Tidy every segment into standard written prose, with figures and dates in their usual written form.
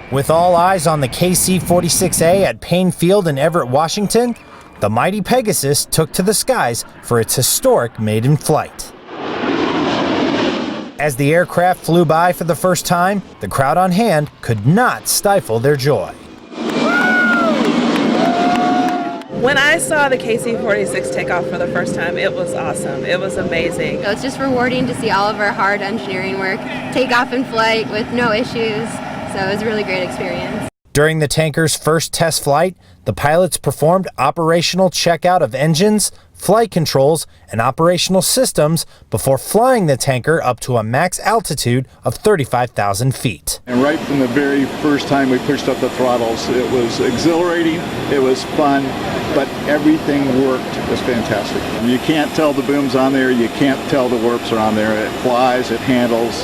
With all eyes on the KC-46A at Paine Field in Everett, Washington, the mighty Pegasus took to the skies for its historic maiden flight. As the aircraft flew by for the first time, the crowd on hand could not stifle their joy. When I saw the KC-46 take off for the first time, it was awesome. It was amazing. It's just rewarding to see all of our hard engineering work take off in flight with no issues. So it was a really great experience. During the tanker's first test flight, the pilots performed operational checkout of engines, flight controls, and operational systems before flying the tanker up to a max altitude of 35,000 feet. And right from the very first time we pushed up the throttles, it was exhilarating, it was fun, but everything worked. It was fantastic. You can't tell the boom's on there, you can't tell the warps are on there. It flies, it handles,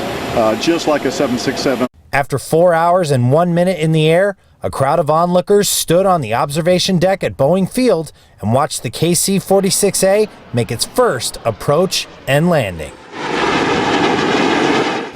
just like a 767. After 4 hours and 1 minute in the air, a crowd of onlookers stood on the observation deck at Boeing Field and watched the KC-46A make its first approach and landing.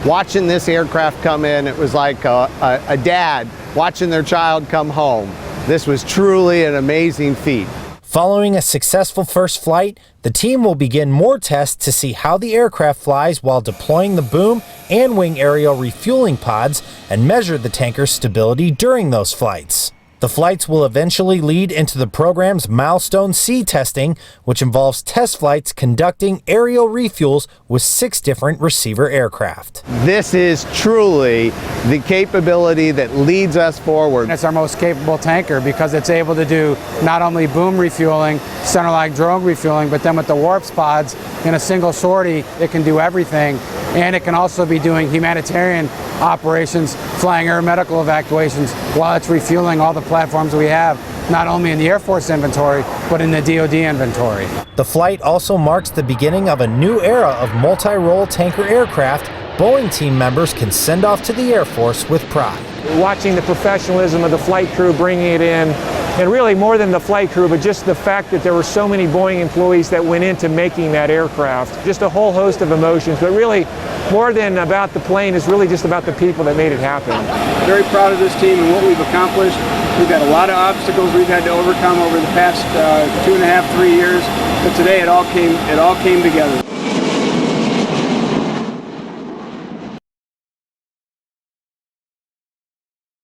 Watching this aircraft come in, it was like a dad watching their child come home. This was truly an amazing feat. Following a successful first flight, the team will begin more tests to see how the aircraft flies while deploying the boom and wing aerial refueling pods and measure the tanker's stability during those flights. The flights will eventually lead into the program's milestone C testing, which involves test flights conducting aerial refuels with 6 different receiver aircraft. This is truly the capability that leads us forward. It's our most capable tanker because it's able to do not only boom refueling, centerline drogue refueling, but then with the warps pods in a single sortie, it can do everything. And it can also be doing humanitarian operations, flying air medical evacuations while it's refueling all the platforms we have, not only in the Air Force inventory, but in the DoD inventory. The flight also marks the beginning of a new era of multi-role tanker aircraft Boeing team members can send off to the Air Force with pride. Watching the professionalism of the flight crew bringing it in, and really more than the flight crew, but just the fact that there were so many Boeing employees that went into making that aircraft. Just a whole host of emotions, but really more than about the plane is really just about the people that made it happen. Very proud of this team and what we've accomplished. We've got a lot of obstacles we've had to overcome over the past 2.5, 3 years, but today it all came together.